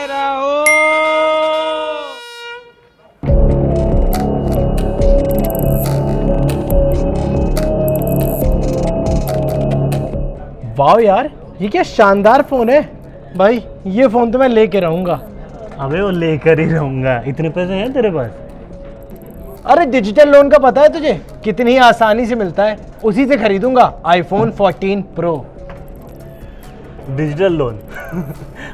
रहो। वाह यार, ये क्या शानदार फोन है भाई। ये फोन तो मैं लेके रहूंगा। अबे वो लेकर ही रहूंगा। इतने पैसे हैं तेरे पास? अरे डिजिटल लोन का पता है तुझे कितनी आसानी से मिलता है? उसी से खरीदूंगा आईफोन 14 प्रो। डिजिटल लोन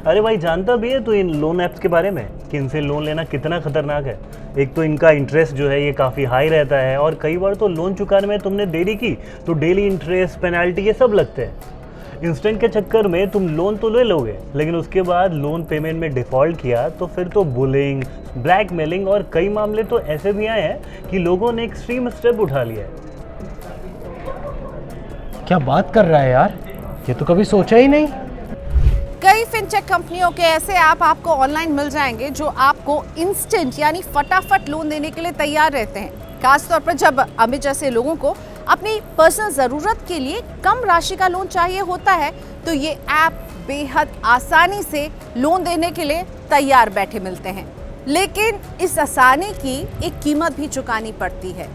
अरे भाई, जानता भी है तू इन लोन ऐप्स के बारे में कि इनसे लोन लेना कितना खतरनाक है? एक तो इनका इंटरेस्ट जो है ये काफ़ी हाई रहता है, और कई बार तो लोन चुकाने में तुमने देरी की तो डेली इंटरेस्ट, पेनल्टी, ये सब लगते हैं। इंस्टेंट के चक्कर में तुम लोन तो ले लोगे, लेकिन उसके बाद लोन पेमेंट में डिफ़ॉल्ट किया तो फिर तो बुलिंग, ब्लैकमेलिंग और कई मामले तो ऐसे भी आए हैं कि लोगों ने एक्सट्रीम स्टेप उठा लिया है। क्या बात कर रहा है यार, ये तो कभी सोचा ही नहीं। कई फिनटेक कंपनियों के ऐसे ऐप आपको ऑनलाइन मिल जाएंगे जो आपको इंस्टेंट यानी फटाफट लोन देने के लिए तैयार रहते हैं। खासतौर पर जब अमित जैसे लोगों को अपनी पर्सनल ज़रूरत के लिए कम राशि का लोन चाहिए होता है, तो ये ऐप बेहद आसानी से लोन देने के लिए तैयार बैठे मिलते हैं। लेकिन इस आसानी की एक कीमत भी चुकानी पड़ती है।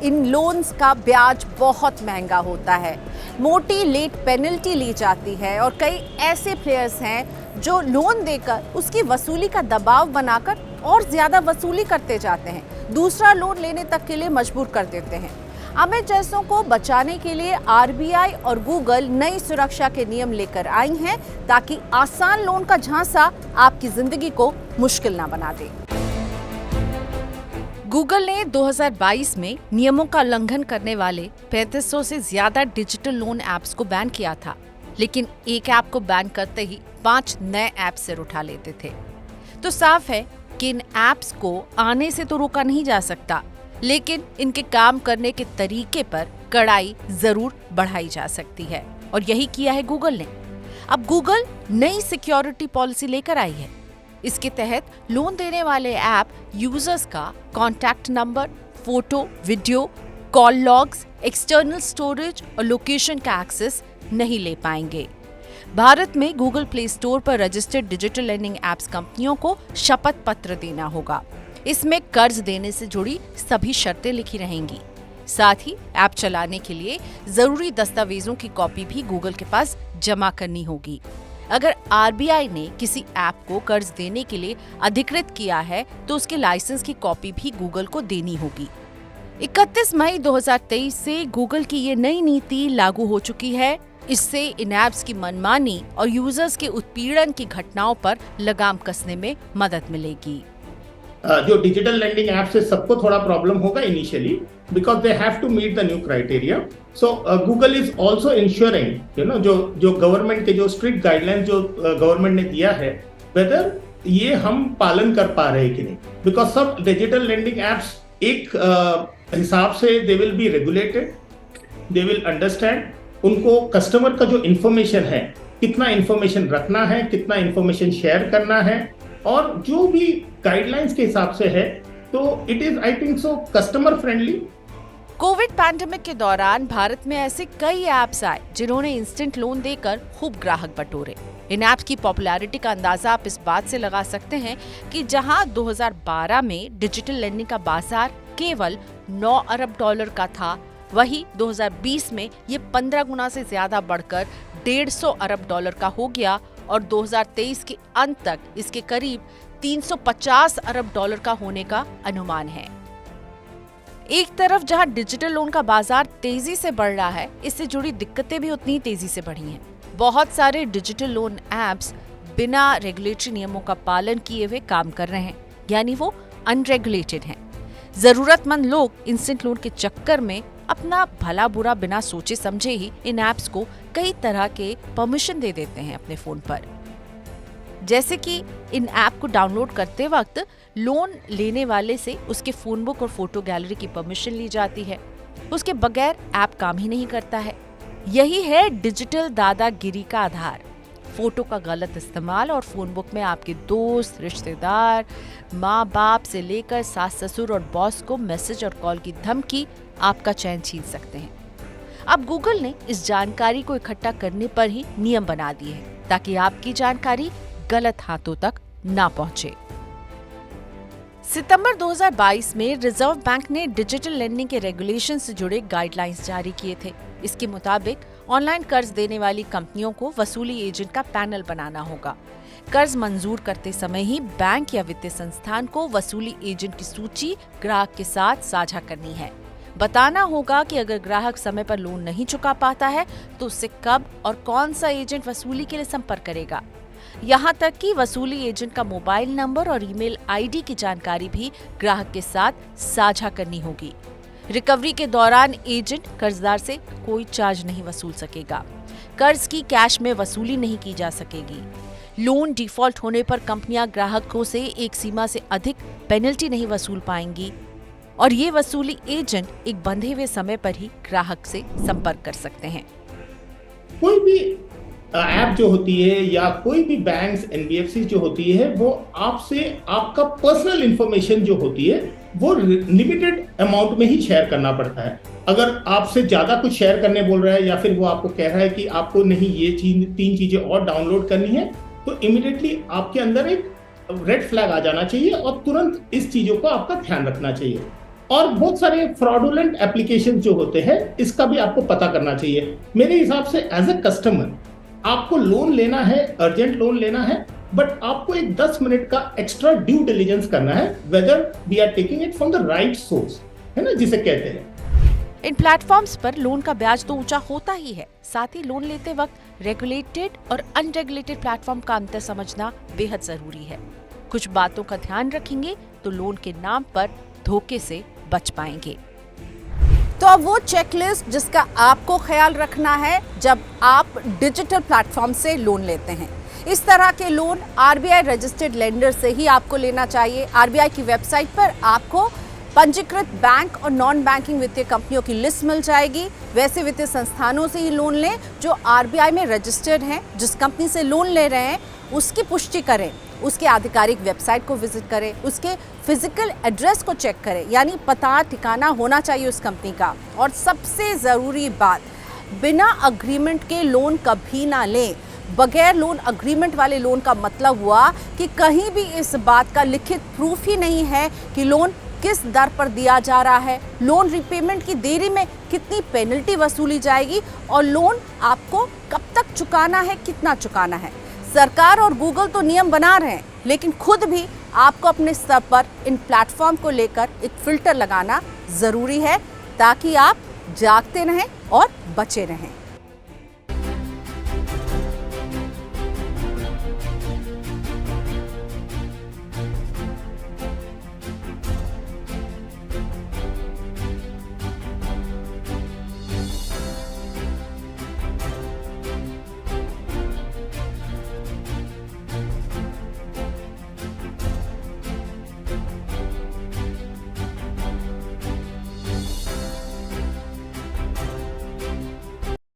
इन लोन्स का ब्याज बहुत महंगा होता है, मोटी लेट पेनल्टी ली जाती है, और कई ऐसे प्लेयर्स हैं जो लोन देकर उसकी वसूली का दबाव बनाकर और ज़्यादा वसूली करते जाते हैं, दूसरा लोन लेने तक के लिए मजबूर कर देते हैं। अमित जैसों को बचाने के लिए आरबीआई और गूगल नई सुरक्षा के नियम लेकर आई हैं ताकि आसान लोन का झांसा आपकी जिंदगी को मुश्किल ना बना दे। गूगल ने 2022 में नियमों का उल्लंघन करने वाले 3500 से ज्यादा डिजिटल लोन ऐप्स को बैन किया था, लेकिन एक ऐप को बैन करते ही 5 नए ऐप सिर उठा लेते थे। तो साफ है कि इन ऐप्स को आने से तो रोका नहीं जा सकता, लेकिन इनके काम करने के तरीके पर कड़ाई जरूर बढ़ाई जा सकती है, और यही किया है गूगल ने। अब गूगल नई सिक्योरिटी पॉलिसी लेकर आई है। इसके तहत लोन देने वाले ऐप यूजर्स का contact number, photo, video, call logs, external storage और लोकेशन का एक्सेस नहीं ले पाएंगे। भारत में गूगल प्ले स्टोर पर रजिस्टर्ड डिजिटल लर्निंग ऐप्स कंपनियों को शपथ पत्र देना होगा। इसमें कर्ज देने से जुड़ी सभी शर्तें लिखी रहेंगी। साथ ही ऐप चलाने के लिए जरूरी दस्तावेजों की कॉपी भी गूगल के पास जमा करनी होगी। अगर आरबीआई ने किसी ऐप को कर्ज देने के लिए अधिकृत किया है तो उसके लाइसेंस की कॉपी भी गूगल को देनी होगी। 31 मई 2023 से गूगल की ये नई नीति लागू हो चुकी है। इससे इन ऐप्स की मनमानी और यूजर्स के उत्पीड़न की घटनाओं पर लगाम कसने में मदद मिलेगी। जो डिजिटल लेंडिंग ऐप से सबको थोड़ा प्रॉब्लम होगा initially, because they have to meet the new criteria. So Google is also ensuring जो गवर्नमेंट के जो स्ट्रिक्ट गाइडलाइंस जो गवर्नमेंट ने दिया है, वेदर ये हम पालन कर पा रहे हैं कि नहीं। बिकॉज सब डिजिटल लेंडिंग एप्स एक हिसाब से they will be regulated, they will understand उनको कस्टमर का जो इन्फॉर्मेशन है, कितना इन्फॉर्मेशन रखना है, कितना इन्फॉर्मेशन शेयर करना है, और जो भी गाइडलाइंस के हिसाब से है, तो it is I think so customer friendly. Covid pandemic के दौरान भारत में ऐसे कई ऐप्स आए जिन्होंने इंस्टेंट लोन देकर खूब ग्राहक बटोरे। इन ऐप्स की पॉपुलैरिटी का अंदाजा आप इस बात से लगा सकते हैं कि जहां 2012 में डिजिटल लेंडिंग का बाजार केवल 9 अरब डॉलर का था, वहीं 2020 में ये 15 गुना से ज्यादा बढ़कर 150 अरब डॉलर का हो गया, और 2023 के अंत तक इसके करीब 350 अरब डॉलर का होने का अनुमान है। एक तरफ जहां डिजिटल लोन का बाजार तेजी से बढ़ रहा है, इससे जुड़ी दिक्कतें भी उतनी तेजी से बढ़ी हैं। बहुत सारे डिजिटल लोन ऐप्स बिना रेगुलेटरी नियमों का पालन किए हुए काम कर रहे हैं, यानी वो अनरेगुलेटेड हैं। जरूरतमंद लोग इंस्टेंट लोन के चक्कर में अपना भला बुरा बिना सोचे समझे ही इन ऐप्स को कई तरह के परमिशन दे देते हैं अपने फोन पर। जैसे कि इन ऐप को डाउनलोड करते वक्त लोन लेने वाले से उसके फोन बुक और फोटो गैलरी की परमिशन ली जाती है। उसके बगैर ऐप काम ही नहीं करता है। यही है डिजिटल दादागिरी का आधार। फोटो का गलत इस्तेमाल और फोन बुक में आपके दोस्त, रिश्तेदार, माँ बाप से लेकर सास ससुर और बॉस को मैसेज और कॉल की धमकी आपका चैन छीन सकते हैं। अब गूगल ने इस जानकारी को इकट्ठा करने पर ही नियम बना दिए हैं ताकि आपकी जानकारी गलत हाथों तक ना पहुंचे। सितंबर 2022 में रिजर्व बैंक ने डिजिटल लेंडिंग के रेगुलेशन से जुड़े गाइडलाइंस जारी किए थे। इसके मुताबिक ऑनलाइन कर्ज देने वाली कंपनियों को वसूली एजेंट का पैनल बनाना होगा। कर्ज मंजूर करते समय ही बैंक या वित्तीय संस्थान को वसूली एजेंट की सूची ग्राहक के साथ साझा करनी है। बताना होगा कि अगर ग्राहक समय पर लोन नहीं चुका पाता है तो उससे कब और कौन सा एजेंट वसूली के लिए संपर्क करेगा। यहाँ तक कि वसूली एजेंट का मोबाइल नंबर और ईमेल आईडी की जानकारी भी ग्राहक के साथ साझा करनी होगी। रिकवरी के दौरान एजेंट कर्जदार से कोई चार्ज नहीं वसूल सकेगा। कर्ज की कैश में वसूली नहीं की जा सकेगी। लोन डिफॉल्ट होने पर कंपनियां ग्राहकों से एक सीमा से अधिक पेनल्टी नहीं वसूल पाएंगी और ये वसूली एजेंट एक बंधे हुए समय पर ही ग्राहक से संपर्क कर सकते हैं। कोई भी ऐप जो होती है या कोई भी बैंक्स एनबीएफसी जो होती है वो आपसे आपका पर्सनल इंफॉर्मेशन जो होती है वो लिमिटेड अमाउंट में ही शेयर करना पड़ता है। अगर आपसे ज्यादा कुछ शेयर करने बोल रहा है या फिर वो आपको कह रहा है कि आपको नहीं ये तीन चीजें और डाउनलोड करनी है तो इमीडिएटली आपके अंदर एक रेड फ्लैग आ जाना चाहिए और तुरंत इस चीजों को आपका ध्यान रखना चाहिए। और बहुत सारे फ्रॉडुलेंट एप्लीकेशन जो होते हैं इसका भी आपको पता करना चाहिए। मेरे हिसाब से एज ए कस्टमर आपको लोन लेना है, अर्जेंट लोन लेना है, बट आपको एक 10 मिनट का एक्स्ट्रा ड्यू डिलिजेंस करना है whether we are taking it from the right source, है ना, जिसे कहते हैं। इन प्लेटफॉर्म्स पर लोन का ब्याज तो ऊंचा होता ही है, साथ ही लोन लेते वक्त रेगुलेटेड और अनरेगुलेटेड प्लेटफॉर्म का अंतर समझना बेहद जरूरी है। कुछ बातों का ध्यान रखेंगे तो लोन के नाम पर धोखे से बच पाएंगे। तो अब वो चेकलिस्ट जिसका आपको ख्याल रखना है जब आप डिजिटल प्लेटफॉर्म से लोन लेते हैं। इस तरह के लोन आरबीआई रजिस्टर्ड लेंडर से ही आपको लेना चाहिए। आरबीआई की वेबसाइट पर आपको पंजीकृत बैंक और नॉन बैंकिंग वित्तीय कंपनियों की लिस्ट मिल जाएगी। वैसे वित्तीय संस्थानों से ही लोन लें जो आरबीआई में रजिस्टर्ड हैं। जिस कंपनी से लोन ले रहे हैं उसकी पुष्टि करें, उसके आधिकारिक वेबसाइट को विजिट करें, उसके फिजिकल एड्रेस को चेक करें, यानी पता ठिकाना होना चाहिए उस कंपनी का। और सबसे ज़रूरी बात, बिना अग्रीमेंट के लोन कभी ना लें। बगैर लोन अग्रीमेंट वाले लोन का मतलब हुआ कि कहीं भी इस बात का लिखित प्रूफ ही नहीं है कि लोन किस दर पर दिया जा रहा है, लोन रिपेमेंट की देरी में कितनी पेनल्टी वसूली जाएगी और लोन आपको कब तक चुकाना है, कितना चुकाना है। सरकार और गूगल तो नियम बना रहे हैं, लेकिन खुद भी आपको अपने स्तर पर इन प्लेटफॉर्म को लेकर एक फिल्टर लगाना ज़रूरी है ताकि आप जागते रहें और बचे रहें।